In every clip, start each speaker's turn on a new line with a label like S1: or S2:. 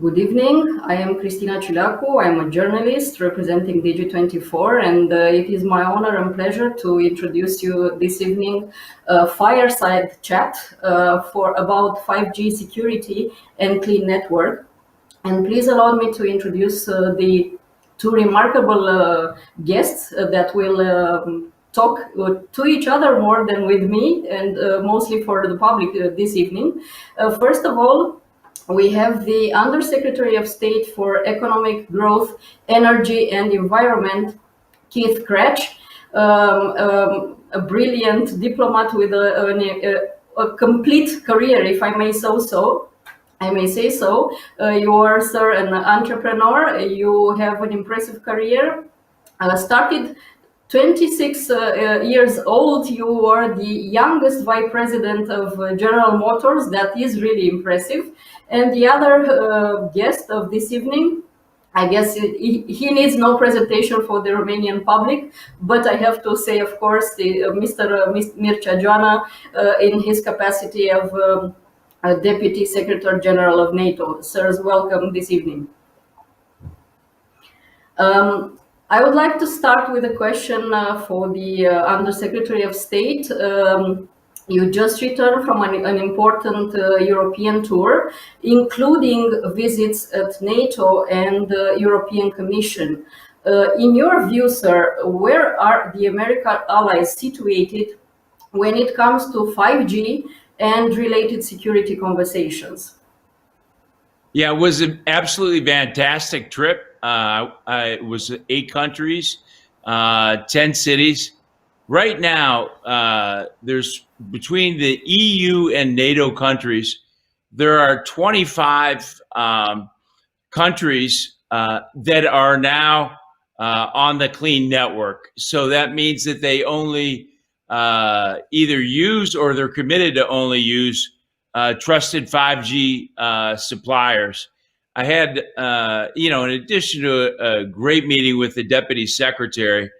S1: Good evening. I am Cristina Cileacu. I am a journalist representing DG24, and it is my honor and pleasure to introduce you this evening a fireside chat for about 5G security and clean network. And please allow me to introduce the two remarkable guests that will talk to each other more than with me, and mostly for the public this evening. First of all, we have the Undersecretary of State for Economic Growth, Energy and Environment, Keith Krach, a brilliant diplomat with a complete career, if I may say so. You are, sir, an entrepreneur. You have an impressive career. Started 26 years old. You are the youngest vice president of General Motors. That is really impressive. And the other guest of this evening, I guess he needs no presentation for the Romanian public, but I have to say, of course, Mr. Mircea Geoana, in his capacity of Deputy Secretary General of NATO. Sirs, welcome this evening. I would like to start with a question for the Undersecretary of State. You just returned from an important European tour, including visits at NATO and the European Commission. In your view, sir, where are the American allies situated when it comes to 5G and related security conversations?
S2: Yeah, it was an absolutely fantastic trip. It was 8 countries, 10 cities. Right now, there's between the EU and NATO countries, there are 25 countries that are now on the clean network. So that means that they only either use or they're committed to only use trusted 5G suppliers. I had, in addition to a great meeting with the Deputy Secretary,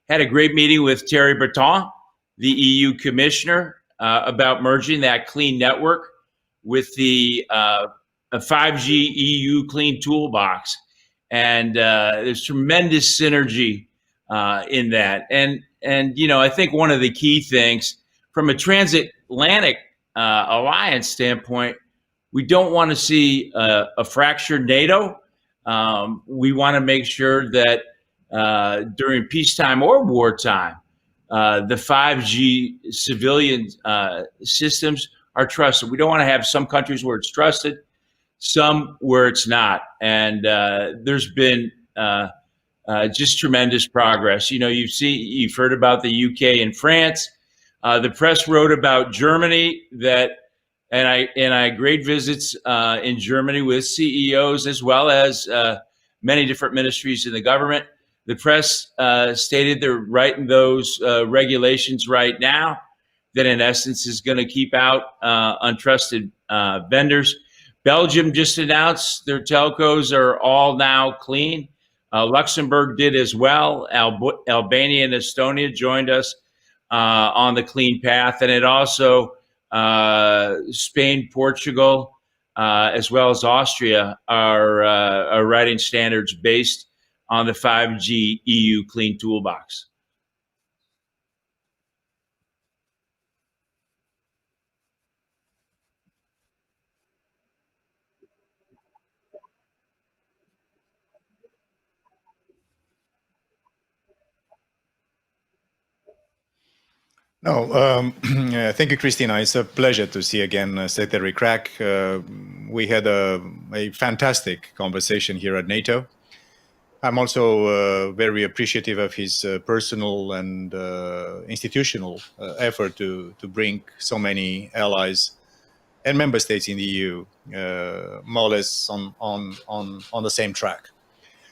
S2: had a great meeting with Thierry Breton, the EU Commissioner, about merging that clean network with the 5G EU Clean Toolbox. And there's tremendous synergy in that. And I think one of the key things from a transatlantic alliance standpoint, we don't want to see a fractured NATO. We want to make sure that during peacetime or wartime, the 5G civilian systems are trusted. We don't want to have some countries where it's trusted, some where it's not. And there's been just tremendous progress. You've heard about the UK and France. The press wrote about Germany and I had great visits in Germany with CEOs as well as many different ministries in the government. The press stated they're writing those regulations right now that in essence is going to keep out untrusted vendors. Belgium just announced their telcos are all now clean. Luxembourg did as well. Albania and Estonia joined us on the clean path. And it also Spain, Portugal, as well as Austria are writing standards based on the 5G EU Clean Toolbox.
S3: No, thank you, Cristina. It's a pleasure to see again Secretary Krach. We had a fantastic conversation here at NATO. I'm also very appreciative of his personal and institutional effort to bring so many allies and member states in the EU more or less on the same track.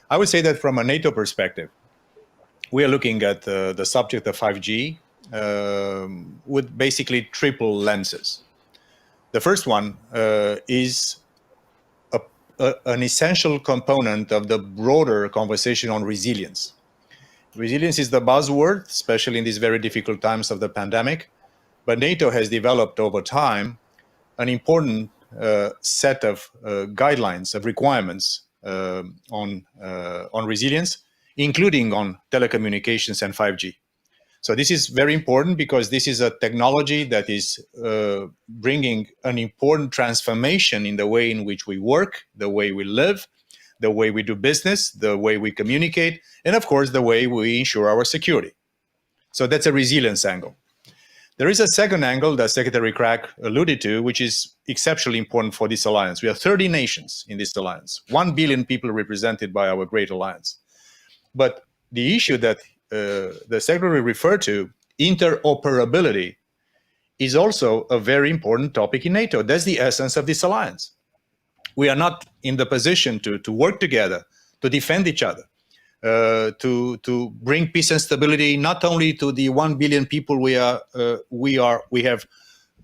S3: I would say that from a NATO perspective, we are looking at the subject of 5G with basically triple lenses. The first one is an essential component of the broader conversation on resilience. Resilience is the buzzword, especially in these very difficult times of the pandemic, but NATO has developed over time an important set of guidelines, of requirements on resilience, including on telecommunications and 5G. So this is very important because this is a technology that is bringing an important transformation in the way in which we work, the way we live, the way we do business, the way we communicate, and of course, the way we ensure our security. So that's a resilience angle. There is a second angle that Secretary Krach alluded to, which is exceptionally important for this alliance. We have 30 nations in this alliance, 1 billion people represented by our great alliance. But the issue that the Secretary referred to, interoperability, is also a very important topic in NATO. That's the essence of this alliance. We are not in the position to work together, to defend each other, to bring peace and stability not only to the 1 billion people we have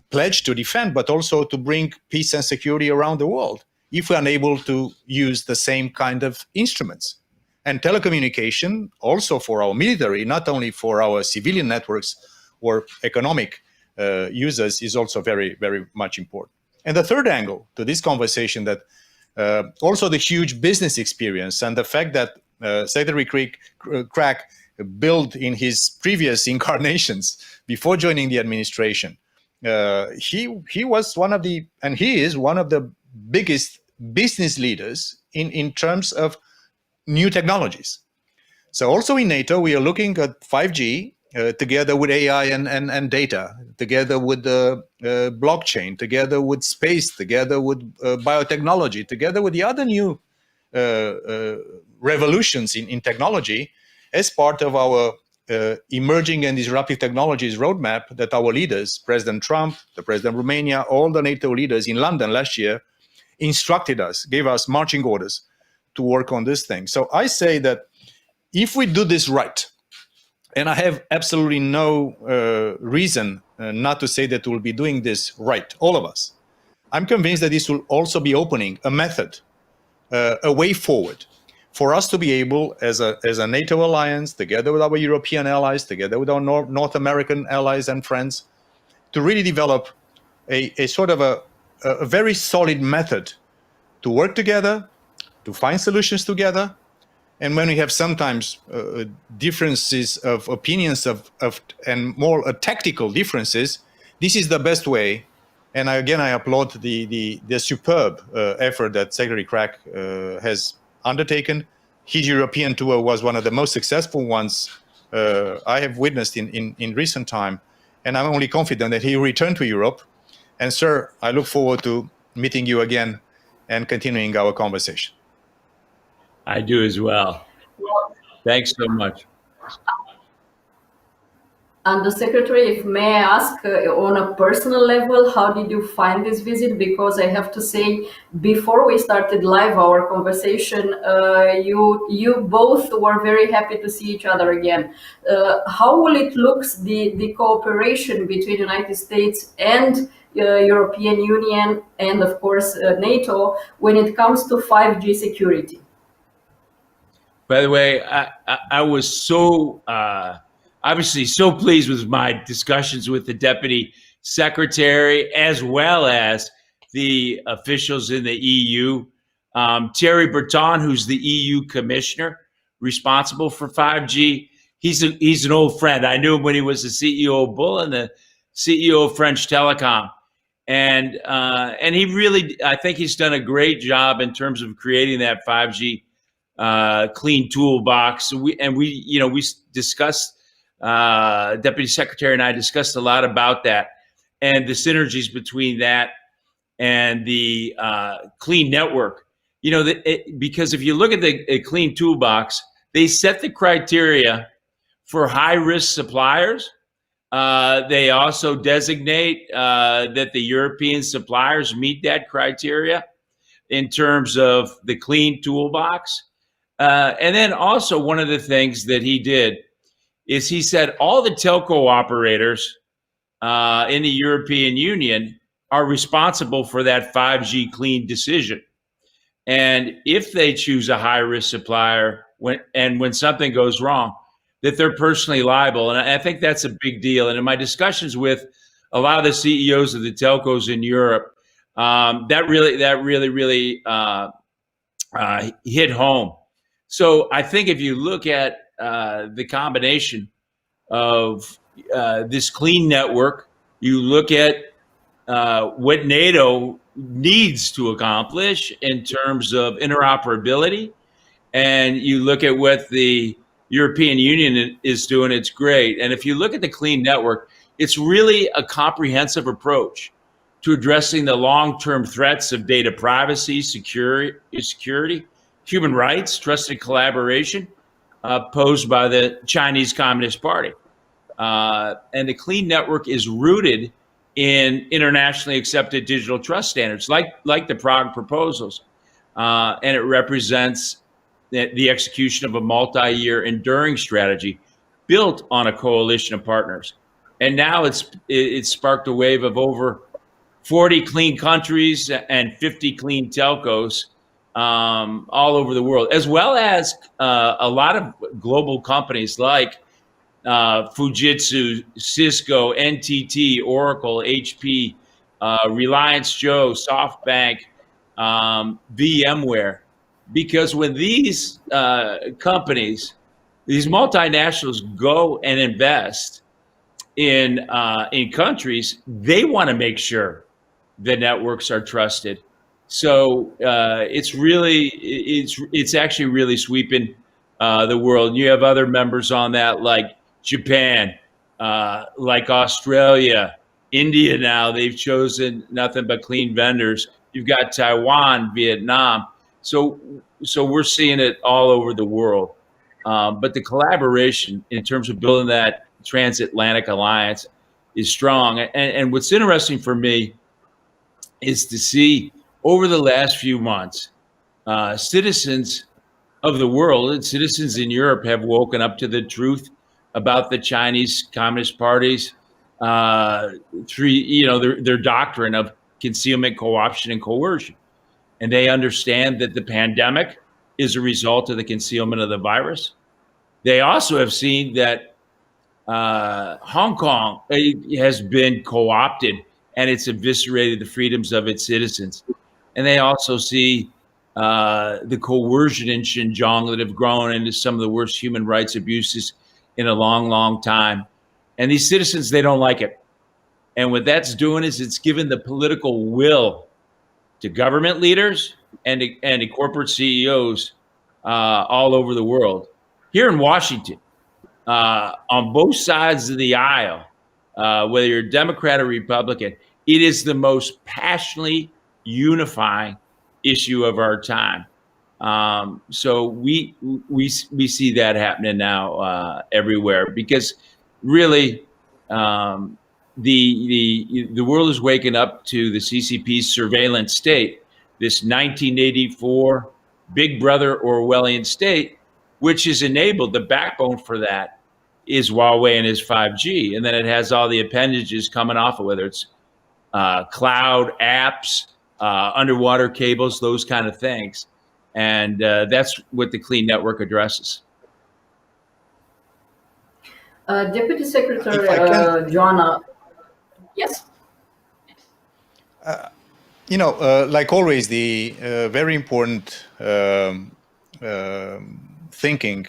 S3: pledged to defend, but also to bring peace and security around the world if we are unable to use the same kind of instruments. And telecommunication, also for our military, not only for our civilian networks or economic users, is also very, very much important. And the third angle to this conversation, that also the huge business experience and the fact that Secretary Krach built in his previous incarnations before joining the administration. He was one of the, and he is one of the biggest business leaders in terms of new technologies. So also in NATO, we are looking at 5G together with AI and data, together with blockchain, together with space, together with biotechnology, together with the other new revolutions in technology as part of our emerging and disruptive technologies roadmap that our leaders, President Trump, the President of Romania, all the NATO leaders in London last year instructed us, gave us marching orders to work on this thing. So I say that if we do this right, and I have absolutely no reason not to say that we'll be doing this right, all of us, I'm convinced that this will also be opening a method, a way forward for us to be able, as a NATO alliance, together with our European allies, together with our North American allies and friends, to really develop a sort of a very solid method to work together, to find solutions together. And when we have sometimes differences of opinions and more tactical differences, this is the best way. And again, I applaud the superb effort that Secretary Krach has undertaken. His European tour was one of the most successful ones I have witnessed in recent time. And I'm only confident that he will return to Europe. And sir, I look forward to meeting you again and continuing our conversation.
S2: I do as well. Thanks so much.
S1: And the Secretary, if may I ask, on a personal level, how did you find this visit? Because I have to say, before we started live our conversation, you both were very happy to see each other again. How will it look, the cooperation between the United States and European Union and, of course, NATO when it comes to 5G security?
S2: By the way, I was so obviously so pleased with my discussions with the Deputy Secretary as well as the officials in the EU. Thierry Breton, who's the EU Commissioner responsible for 5G, he's an old friend. I knew him when he was the CEO of Bull and the CEO of French Telecom. And he really, I think he's done a great job in terms of creating that 5G clean toolbox. We discussed, Deputy Secretary and I discussed a lot about that and the synergies between that and the clean network. Because if you look at the clean toolbox, they set the criteria for high-risk suppliers. They also designate that the European suppliers meet that criteria in terms of the clean toolbox. And then also one of the things that he did is he said all the telco operators in the European Union are responsible for that 5G clean decision. And if they choose a high-risk supplier when something goes wrong, that they're personally liable. And I think that's a big deal. And in my discussions with a lot of the CEOs of the telcos in Europe, That really hit home. So I think if you look at the combination of this clean network, you look at what NATO needs to accomplish in terms of interoperability, and you look at what the European Union is doing, it's great. And if you look at the clean network, it's really a comprehensive approach to addressing the long-term threats of data privacy, security, human rights, trusted collaboration posed by the Chinese Communist Party. And the clean network is rooted in internationally accepted digital trust standards, like the Prague proposals. And it represents the execution of a multi-year enduring strategy built on a coalition of partners. And now it's sparked a wave of over 40 clean countries and 50 clean telcos all over the world, as well as a lot of global companies like Fujitsu, Cisco, NTT, Oracle, HP, Reliance Joe, SoftBank, VMware. Because when these companies, these multinationals go and invest in countries, they want to make sure the networks are trusted. So it's actually really sweeping the world. You have other members on that, like Japan, like Australia, India. Now they've chosen nothing but clean vendors. You've got Taiwan, Vietnam. So we're seeing it all over the world. But the collaboration in terms of building that transatlantic alliance is strong. And what's interesting for me is to see over the last few months, citizens of the world and citizens in Europe have woken up to the truth about the Chinese Communist Party's their doctrine of concealment, co-option, and coercion. And they understand that the pandemic is a result of the concealment of the virus. They also have seen that Hong Kong has been co-opted and it's eviscerated the freedoms of its citizens. And they also see the coercion in Xinjiang that have grown into some of the worst human rights abuses in a long, long time. And these citizens, they don't like it. And what that's doing is it's given the political will to government leaders and to corporate CEOs all over the world. Here in Washington, on both sides of the aisle, whether you're Democrat or Republican, it is the most passionately unifying issue of our time. So we see that happening now everywhere, because really the world is waking up to the CCP's surveillance state, this 1984 Big Brother Orwellian state, which has enabled the backbone for that is Huawei and his 5G. And then it has all the appendages coming off of, whether it's cloud apps, underwater cables, those kind of things. And that's what the Clean Network addresses.
S1: Deputy Secretary Geoana. Yes.
S3: Like always, the very important thinking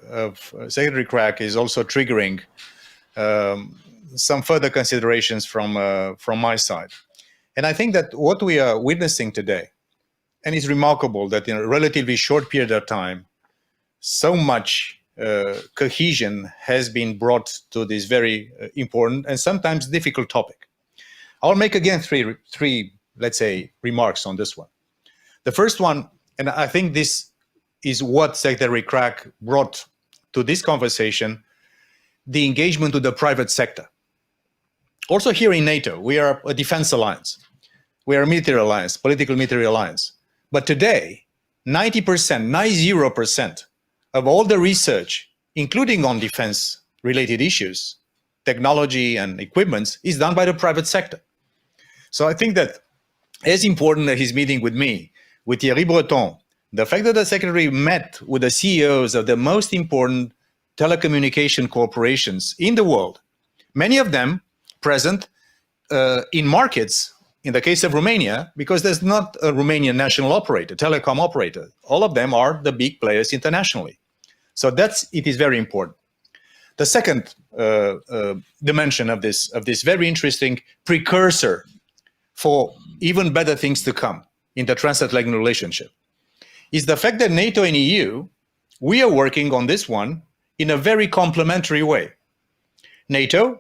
S3: of Secretary Krach is also triggering some further considerations from my side. And I think that what we are witnessing today, and it's remarkable that in a relatively short period of time, so much cohesion has been brought to this very important and sometimes difficult topic. I'll make again three, let's say, remarks on this one. The first one, and I think this is what Secretary Krach brought to this conversation, the engagement with the private sector. Also here in NATO, we are a defense alliance. We are a military alliance, political military alliance. But today, 90% of all the research, including on defense-related issues, technology and equipment, is done by the private sector. So I think that as important as his meeting with me, with Thierry Breton, the fact that the Secretary met with the CEOs of the most important telecommunication corporations in the world, many of them present in markets in the case of Romania, because there's not a Romanian national operator, telecom operator. All of them are the big players internationally. So it is very important. The second dimension of this very interesting precursor for even better things to come in the transatlantic relationship is the fact that NATO and EU, we are working on this one in a very complementary way. NATO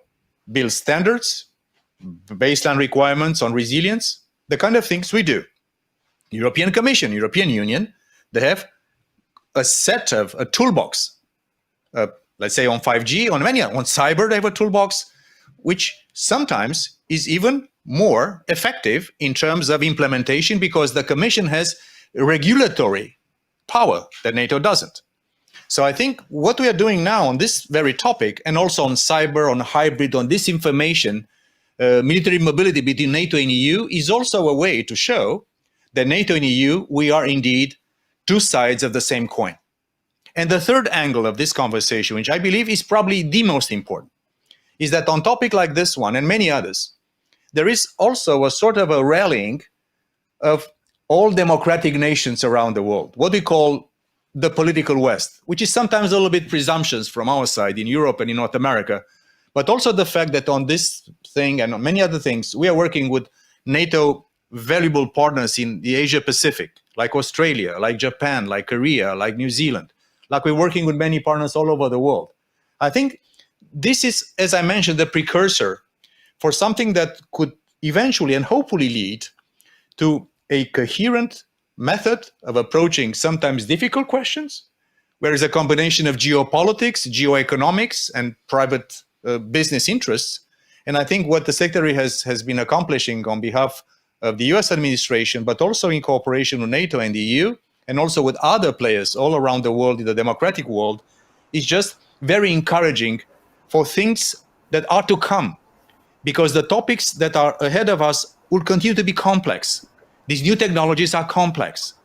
S3: builds standards, baseline requirements on resilience, the kind of things we do. European Commission, European Union, they have a set of a toolbox, let's say on 5G, on cyber, they have a toolbox, which sometimes is even more effective in terms of implementation because the Commission has regulatory power that NATO doesn't. So I think what we are doing now on this very topic, and also on cyber, on hybrid, on disinformation, military mobility between NATO and EU, is also a way to show that NATO and EU, we are indeed two sides of the same coin. And the third angle of this conversation, which I believe is probably the most important, is that on topic like this one and many others, there is also a sort of a rallying of all democratic nations around the world, what we call the political West, which is sometimes a little bit presumptuous from our side in Europe and in North America, but also the fact that on this thing and on many other things, we are working with NATO valuable partners in the Asia Pacific, like Australia, like Japan, like Korea, like New Zealand, like we're working with many partners all over the world. I think this is, as I mentioned, the precursor for something that could eventually and hopefully lead to a coherent method of approaching sometimes difficult questions, where is a combination of geopolitics, geoeconomics, and private business interests. And I think what the Secretary has been accomplishing on behalf of the US administration, but also in cooperation with NATO and the EU, and also with other players all around the world, in the democratic world, is just very encouraging for things that are to come, because the topics that are ahead of us will continue to be complex. These new technologies are complex.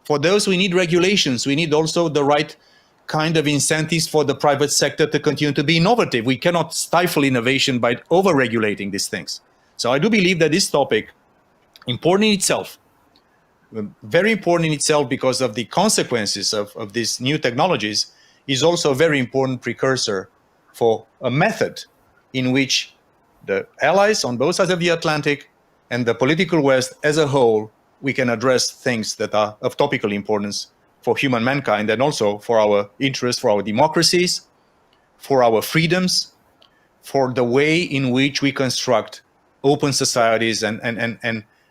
S3: For those, we need regulations. We need also the right kind of incentives for the private sector to continue to be innovative. We cannot stifle innovation by over-regulating these things. So I do believe that this topic, important in itself, very important in itself because of the consequences of these new technologies, is also a very important precursor for a method in which the allies on both sides of the Atlantic and the political West as a whole, we can address things that are of topical importance for human mankind and also for our interests, for our democracies, for our freedoms, for the way in which we construct open societies and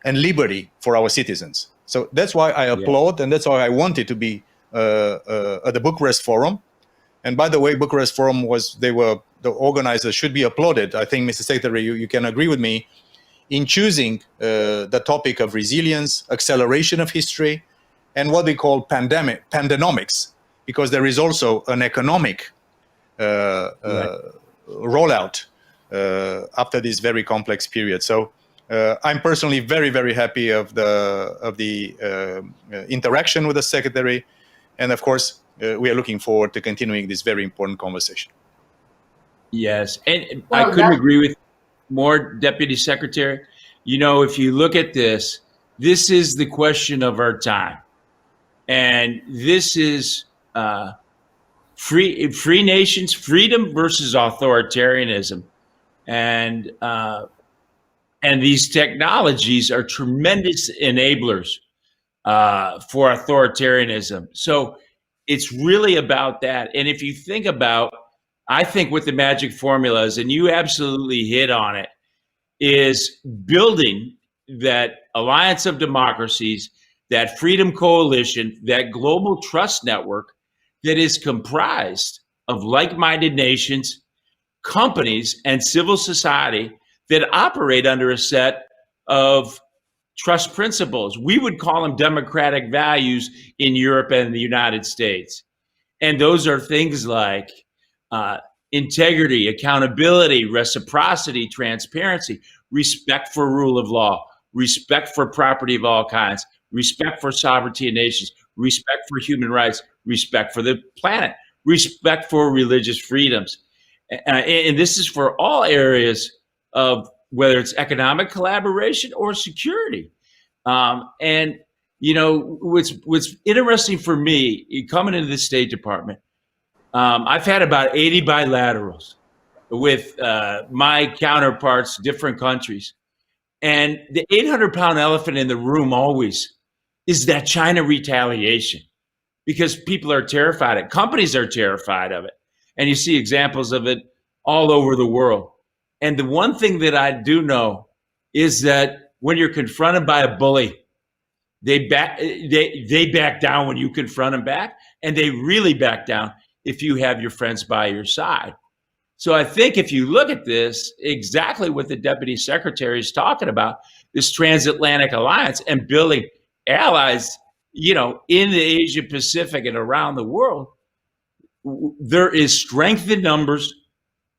S3: liberty for our citizens. So that's why I applaud, and that's why I wanted to be at the Bucharest Forum. And by the way, Bucharest Forum the organizers should be applauded. I think, Mr. Secretary, you can agree with me in choosing the topic of resilience, acceleration of history, and what we call pandenomics, because there is also an economic rollout after this very complex period. So I'm personally very, very happy of the interaction with the Secretary, and of course, we are looking forward to continuing this very important conversation.
S2: Yes, and I couldn't agree with more, Deputy Secretary. You know, if you look at this is the question of our time. And this is free nations, freedom versus authoritarianism. And these technologies are tremendous enablers for authoritarianism. So it's really about that. And if you think about, I think what the magic formula is, and you absolutely hit on it, is building that alliance of democracies, that freedom coalition, that global trust network that is comprised of like-minded nations, companies, and civil society that operate under a set of trust principles. We would call them democratic values in Europe and the United States. And those are things like integrity, accountability, reciprocity, transparency, respect for rule of law, respect for property of all kinds, respect for sovereignty of nations, respect for human rights, respect for the planet, respect for religious freedoms. And this is for all areas of whether it's economic collaboration or security. And what's interesting for me coming into the State Department, I've had about 80 bilaterals with my counterparts, different countries. And the 800-pound elephant in the room always is that China retaliation, because people are terrified of it. Companies are terrified of it. And you see examples of it all over the world. And the one thing that I do know is that when you're confronted by a bully, they back down when you confront them back, and they really back down if you have your friends by your side. So I think if you look at this, exactly what the Deputy Secretary is talking about, this transatlantic alliance and building allies, in the Asia Pacific and around the world, there is strength in numbers,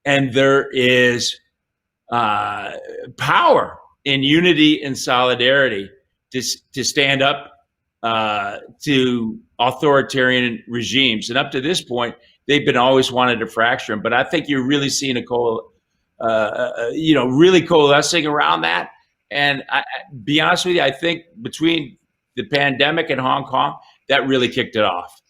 S2: and there is power in unity and solidarity to stand up to authoritarian regimes. And up to this point, they've been always wanted to fracture them. But I think you're really seeing really coalescing around that. And be honest with you, I think between the pandemic and Hong Kong, that really kicked it off.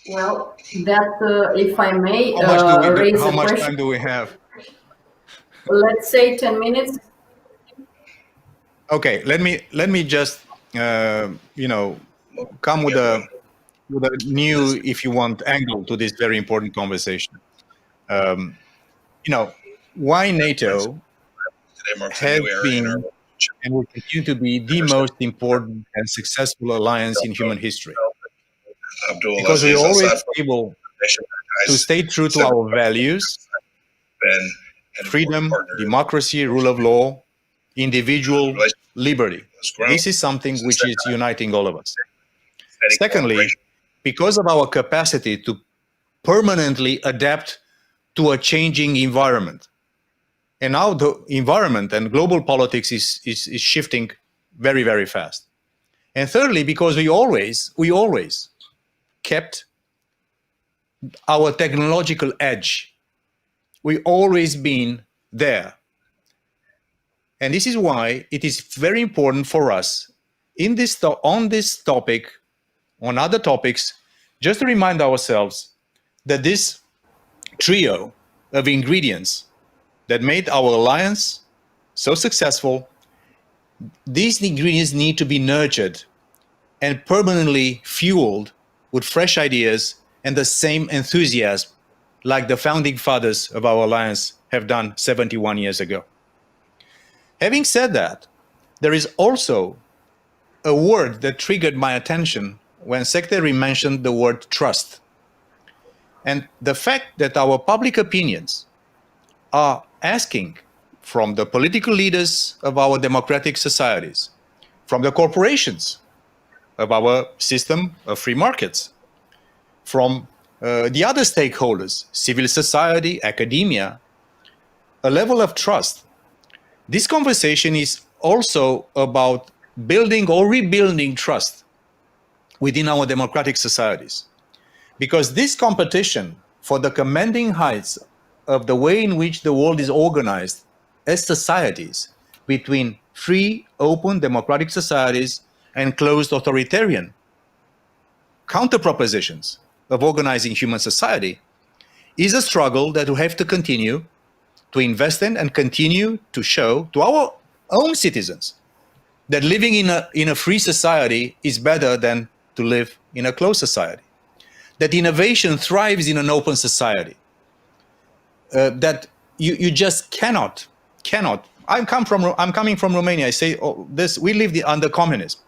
S1: Well, that, if I may,
S3: how much time do we have?
S1: Let's say 10 minutes.
S3: Okay, let me just come with a new, if you want, angle to this very important conversation. Why NATO has been and will continue to be the most important and successful alliance in human history. Because we're always able to stay true to our values: freedom, democracy, rule of law, individual liberty. This is something which is uniting all of us. Secondly, because of our capacity to permanently adapt to a changing environment. And now the environment and global politics is shifting very, very fast. And thirdly, because we always kept our technological edge. We always been there. And this is why it is very important for us on this topic, on other topics, just to remind ourselves that this trio of ingredients that made our alliance so successful, these ingredients need to be nurtured and permanently fueled with fresh ideas and the same enthusiasm like the founding fathers of our alliance have done 71 years ago. Having said that, there is also a word that triggered my attention when Secretary mentioned the word trust. And the fact that our public opinions are asking from the political leaders of our democratic societies, from the corporations of our system of free markets, from the other stakeholders, civil society, academia, a level of trust. This conversation is also about building or rebuilding trust within our democratic societies. Because this competition for the commanding heights of the way in which the world is organized as societies between free, open, democratic societies and closed authoritarian counter-propositions of organizing human society is a struggle that we have to continue to invest in and continue to show to our own citizens that living in a free society is better than to live in a closed society. That innovation thrives in an open society. That you just cannot. I'm coming from Romania. I say we live under communism,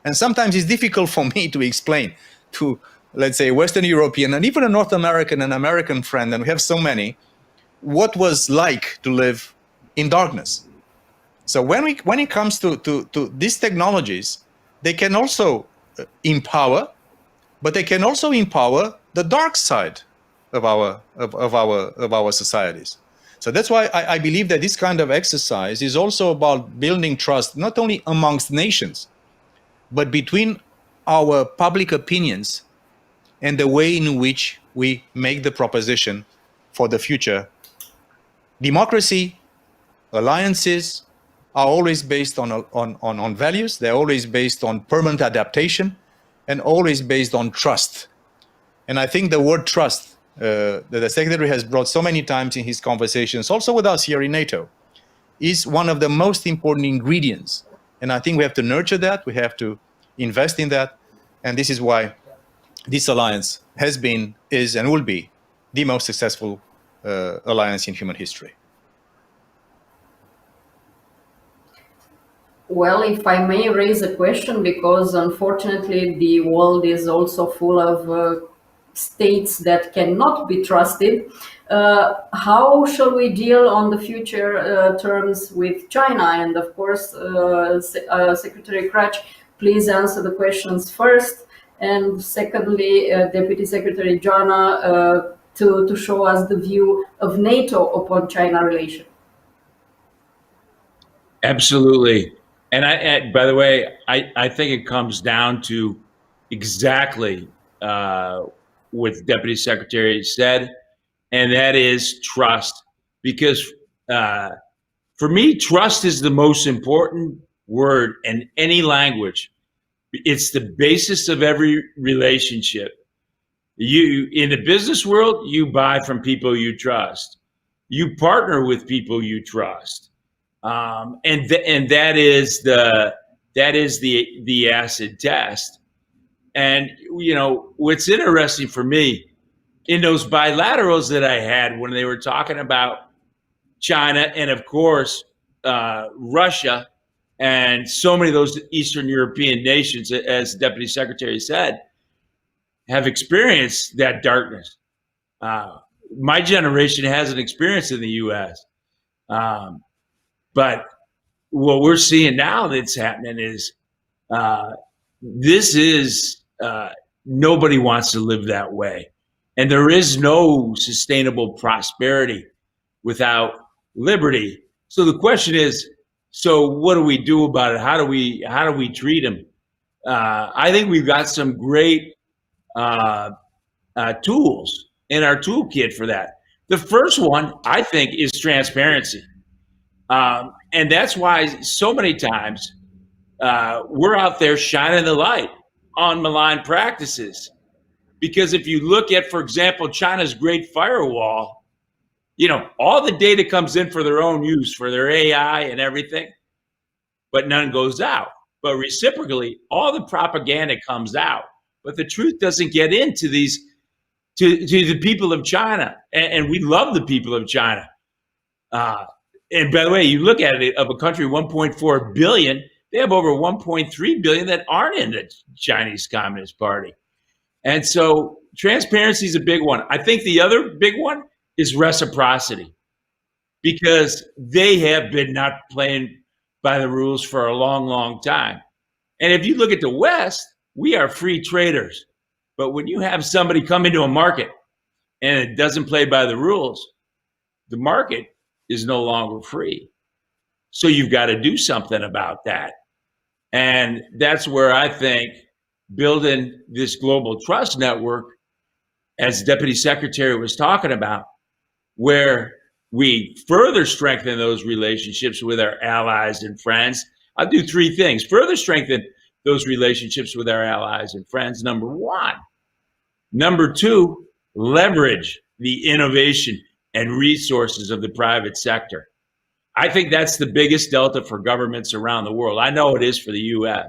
S3: and sometimes it's difficult for me to explain to, let's say, Western European and even a North American and American friend, and we have so many, what was like to live in darkness. So when it comes to these technologies, they can also empower, but they can also empower the dark side of our societies. So that's why I believe that this kind of exercise is also about building trust, not only amongst nations, but between our public opinions and the way in which we make the proposition for the future, democracy, alliances are always based on values. They're always based on permanent adaptation and always based on trust. And I think the word trust that the Secretary has brought so many times in his conversations, also with us here in NATO, is one of the most important ingredients. And I think we have to nurture that, we have to invest in that. And this is why this alliance has been, is, and will be the most successful alliance in human history.
S1: Well, if I may raise a question, because unfortunately the world is also full of states that cannot be trusted, how shall we deal on the future terms with China? And of course, Secretary Krach, please answer the questions first. And secondly, Deputy Secretary Geoana, to show us the view of NATO upon China relations.
S2: Absolutely. And by the way, I think it comes down to exactly what the Deputy Secretary said, and that is trust. Because for me, trust is the most important word in any language. It's the basis of every relationship. You, in the business world, you buy from people you trust. You partner with people you trust. And that is the acid test. And you know what's interesting for me in those bilaterals that I had when they were talking about China and of course Russia and so many of those Eastern European nations, as the Deputy Secretary said, have experienced that darkness. My generation hasn't experienced it in the U.S. But what we're seeing now that's happening is nobody wants to live that way. And there is no sustainable prosperity without liberty. So the question is, so what do we do about it? How do we treat them? I think we've got some great tools in our toolkit for that. The first one, I think, is transparency. And that's why so many times we're out there shining the light on malign practices. Because if you look at, for example, China's Great Firewall, you know, all the data comes in for their own use, for their AI and everything, but none goes out. But reciprocally, all the propaganda comes out, but the truth doesn't get into these, to the people of China. And we love the people of China. And by the way, you look at it, of a country 1.4 billion, they have over 1.3 billion that aren't in the Chinese Communist Party. And so transparency is a big one. I think the other big one is reciprocity, because they have been not playing by the rules for a long, long time. And if you look at the West, we are free traders. But when you have somebody come into a market and it doesn't play by the rules, the market is no longer free. So you've got to do something about that. And that's where I think building this global trust network, as Deputy Secretary was talking about, where we further strengthen those relationships with our allies and friends. I'll do three things. Further strengthen those relationships with our allies and friends, number one. Number two, leverage the innovation and resources of the private sector. I think that's the biggest delta for governments around the world. I know it is for the US.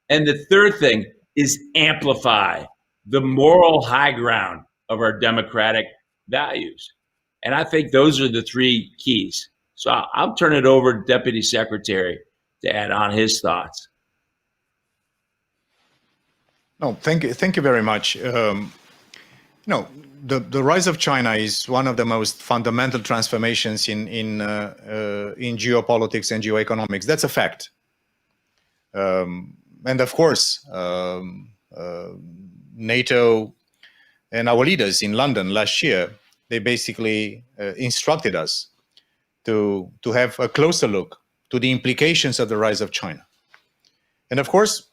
S2: And the third thing is amplify the moral high ground of our democratic values. And I think those are the three keys. So I'll turn it over to Deputy Secretary to add on his thoughts.
S3: No, thank you very much. The rise of China is one of the most fundamental transformations in geopolitics and geoeconomics. That's a fact. And of course, NATO and our leaders in London last year, they basically instructed us to have a closer look to the implications of the rise of China. And of course,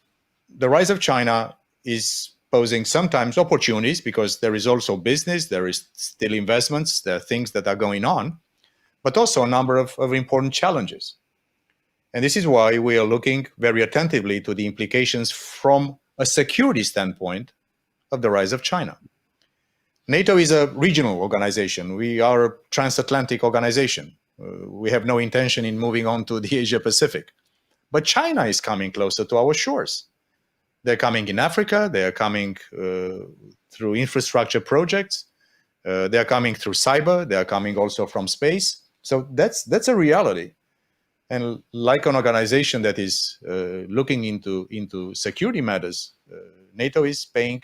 S3: the rise of China is posing sometimes opportunities because there is also business, there is still investments, there are things that are going on, but also a number of important challenges. And this is why we are looking very attentively to the implications from a security standpoint of the rise of China. NATO is a regional organization. We are a transatlantic organization. We have no intention in moving on to the Asia Pacific. But China is coming closer to our shores. They're coming in Africa. They are coming through infrastructure projects. They are coming through cyber. They are coming also from space. So that's a reality. And like an organization that is looking into security matters, NATO is paying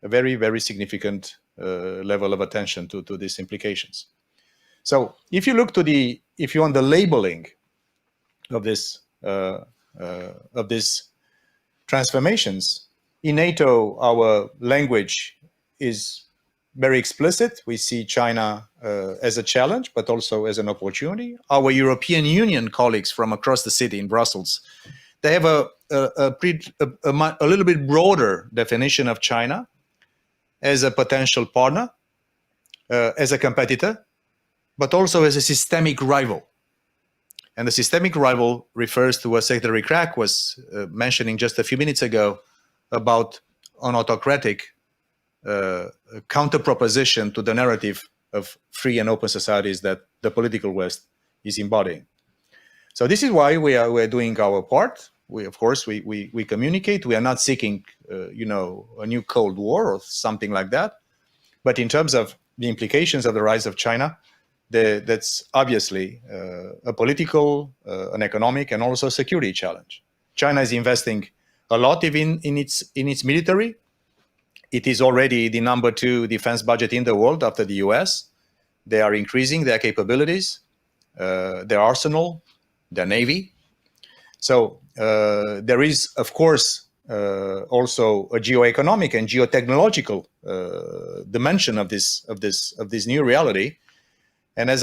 S3: a very, very significant level of attention to these implications. So if you look if you want the labeling of these transformations, in NATO, our language is very explicit. We see China as a challenge, but also as an opportunity. Our European Union colleagues from across the city in Brussels, they have a little bit broader definition of China as a potential partner, as a competitor, but also as a systemic rival. And the systemic rival refers to what Secretary Krach was mentioning just a few minutes ago about an autocratic counter-proposition to the narrative of free and open societies that the political West is embodying. So this is why we're doing our part. Of course, we communicate. We are not seeking, a new Cold War or something like that. But in terms of the implications of the rise of China, that's obviously a political, an economic, and also security challenge. China is investing a lot in its military. It is already the number 2 defense budget in the world after the US. They are increasing their capabilities, their arsenal, their navy. So there is, of course, also a geoeconomic and geotechnological dimension of this new reality. And as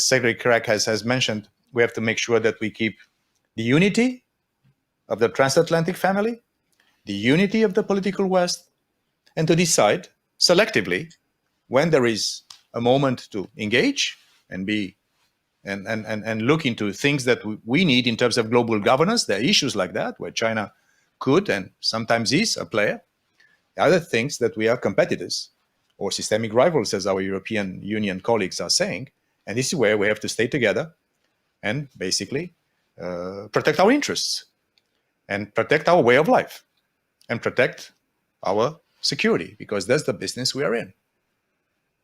S3: Secretary Krach has mentioned, we have to make sure that we keep the unity of the transatlantic family, the unity of the political West, and to decide selectively when there is a moment to engage and be and look into things that we need in terms of global governance. There are issues like that where China could and sometimes is a player. The other things that we are competitors or systemic rivals, as our European Union colleagues are saying. And this is where we have to stay together and basically protect our interests and protect our way of life and protect our security, because that's the business we are in.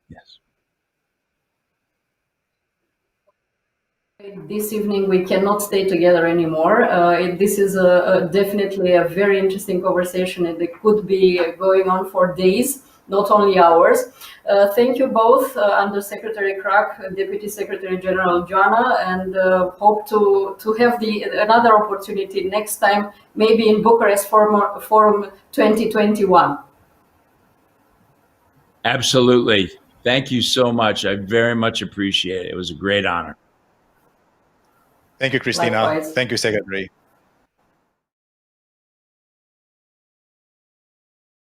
S2: Yes.
S1: This evening we cannot stay together anymore. This is definitely a very interesting conversation, and it could be going on for days, not only hours. Thank you both, Under Secretary Krach, Deputy Secretary General Geoana, and hope to have another opportunity next time, maybe in Bucharest Forum 2021.
S2: Absolutely. Thank you so much. I very much appreciate it. It was a great honor.
S3: Thank you, Cristina.
S1: Likewise.
S3: Thank you, Secretary.